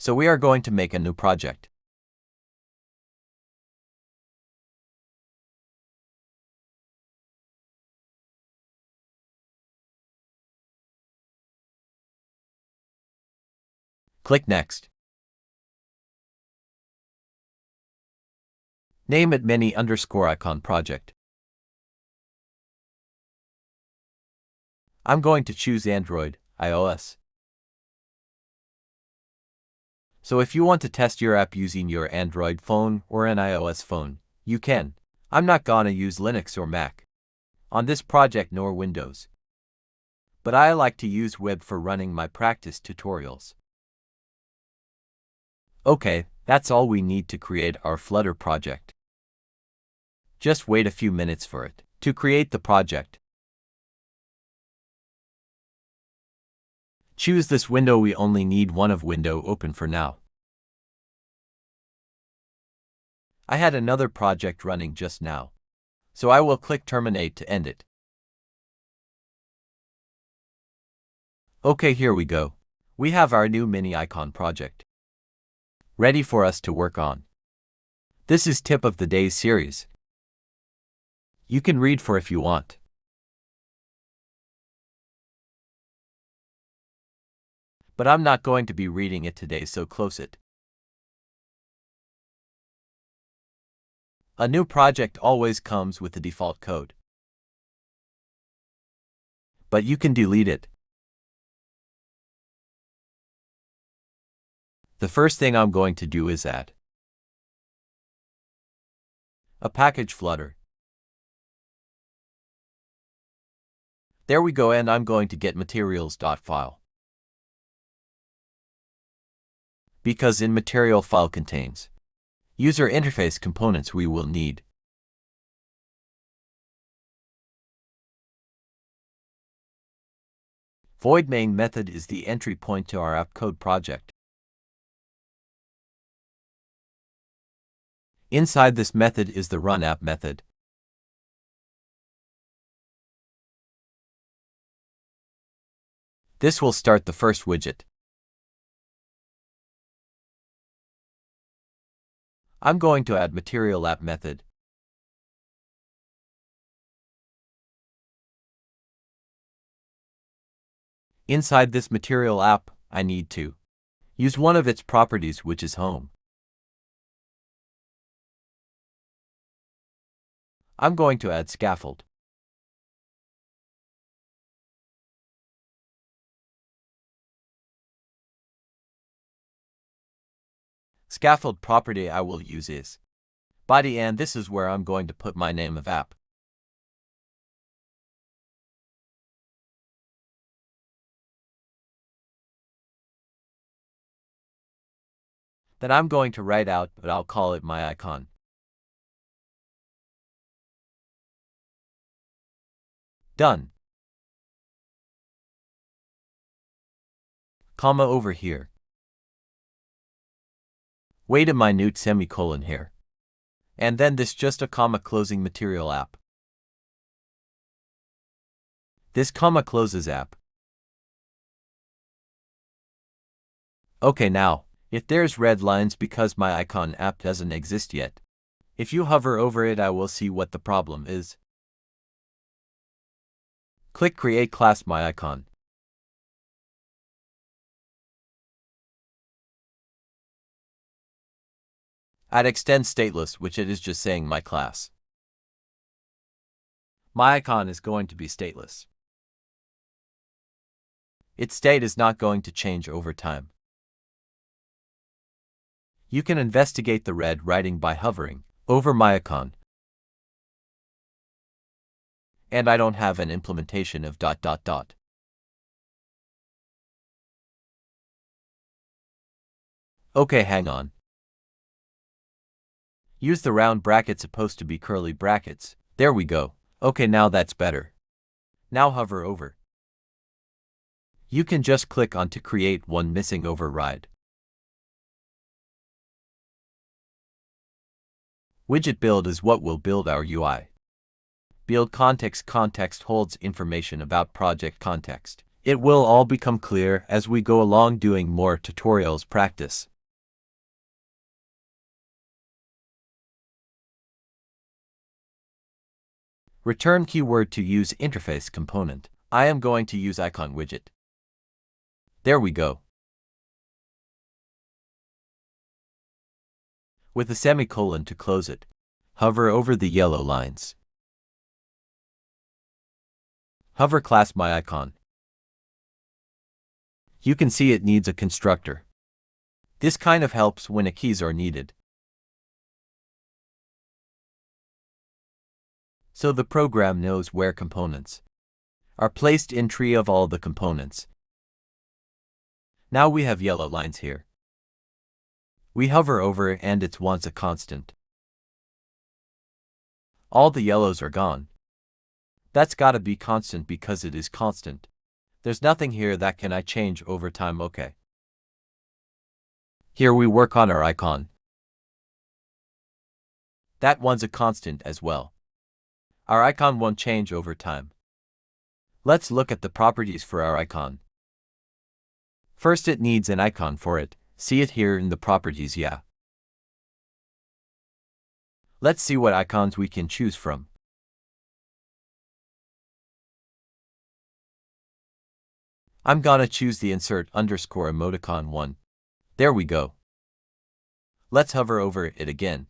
So we are going to make a new project. Click Next. Name it mini_icon project. I'm going to choose Android, iOS. So if you want to test your app using your Android phone or an iOS phone, you can. I'm not gonna use Linux or Mac on this project nor Windows. But I like to use web for running my practice tutorials. Okay, that's all we need to create our Flutter project. Just wait a few minutes for it to create the project. Choose this window. We only need one of window open for now. I had another project running just now, so I will click Terminate to end it. Okay, here we go. We have our new mini icon project ready for us to work on. This is Tip of the Day series. You can read for if you want. But I'm not going to be reading it today, so close it. A new project always comes with the default code, but you can delete it. The first thing I'm going to do is add a package Flutter. There we go, and I'm going to get materials.file. Because in material file contains user interface components we will need. Void main method is the entry point to our app code project. Inside this method is the run app method. This will start the first widget. I'm going to add material app method. Inside this material app, I need to use one of its properties, which is home. I'm going to add scaffold. Scaffold property I will use is body, and this is where I'm going to put my name of app. Then I'm going to write out, but I'll call it my icon. Done. Comma over here. Wait a minute, semicolon here. And then this just a comma closing material app. This comma closes app. Okay, now, if there's red lines because my icon app doesn't exist yet, if you hover over it, I will see what the problem is. Click Create Class My Icon. Add extend stateless, which it is just saying my class. My icon is going to be stateless. Its state is not going to change over time. You can investigate the red writing by hovering over my icon. And I don't have an implementation of ... Okay, hang on. Use the round bracket, supposed to be curly brackets. There we go. Okay, now that's better. Now hover over. You can just click on to create one missing override. Widget build is what will build our UI. Build context. Context holds information about project context. It will all become clear as we go along doing more tutorials practice. Return keyword to use interface component. I am going to use icon widget. There we go. With a semicolon to close it. Hover over the yellow lines. Hover class my icon. You can see it needs a constructor. This kind of helps when a keys are needed. So the program knows where components are placed in tree of all the components. Now we have yellow lines here. We hover over and it wants a constant. All the yellows are gone. That's gotta be constant because it is constant. There's nothing here that can I change over time. Okay. Here we work on our icon. That one's a constant as well. Our icon won't change over time. Let's look at the properties for our icon. First, it needs an icon for it. See it here in the properties, yeah. Let's see what icons we can choose from. I'm gonna choose the insert underscore emoticon one. There we go. Let's hover over it again.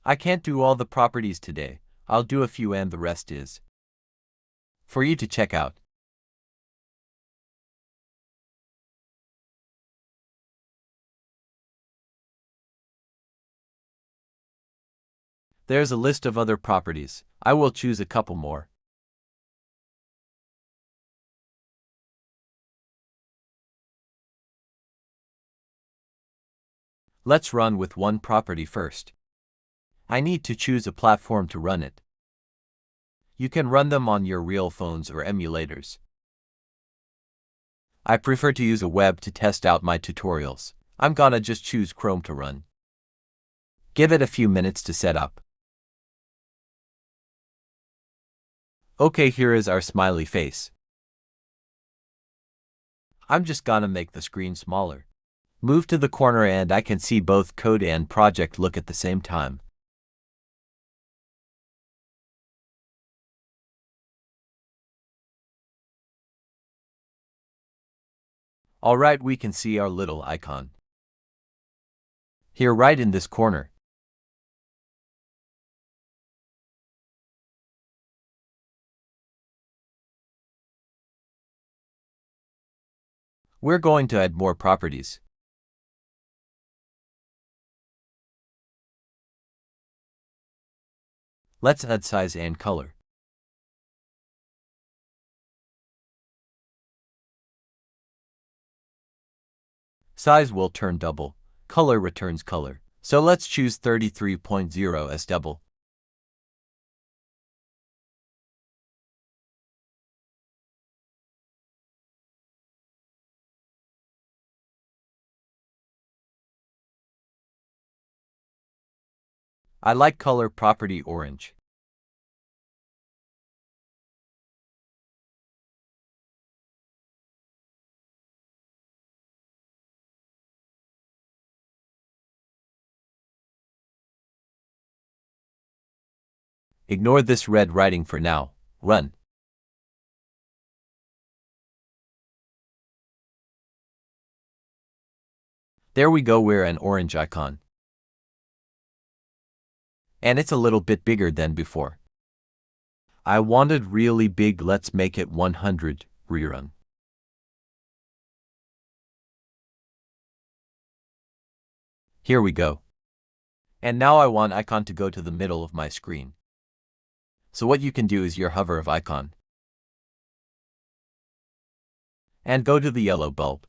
I can't do all the properties today. I'll do a few and the rest is for you to check out. There's a list of other properties. I will choose a couple more. Let's run with one property first. I need to choose a platform to run it. You can run them on your real phones or emulators. I prefer to use a web to test out my tutorials. I'm gonna just choose Chrome to run. Give it a few minutes to set up. Okay, here is our smiley face. I'm just gonna make the screen smaller. Move to the corner and I can see both code and project look at the same time. Alright, we can see our little icon. Here right in this corner. We're going to add more properties. Let's add size and color. Size will turn double. Color returns color. So let's choose 33.0 as double. I like color property orange. Ignore this red writing for now. Run. There we go, we're an orange icon. And it's a little bit bigger than before. I wanted really big, let's make it 100, rerun. Here we go. And now I want icon to go to the middle of my screen. So what you can do is your hover of icon. And go to the yellow bulb.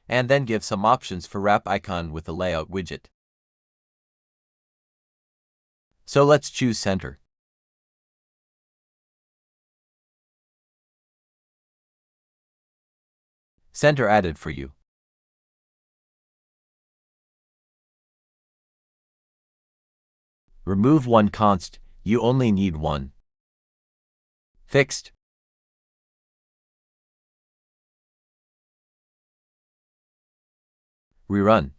And then give some options for wrap icon with the layout widget. So let's choose center. Center added for you. Remove one const, you only need one. Fixed. Rerun.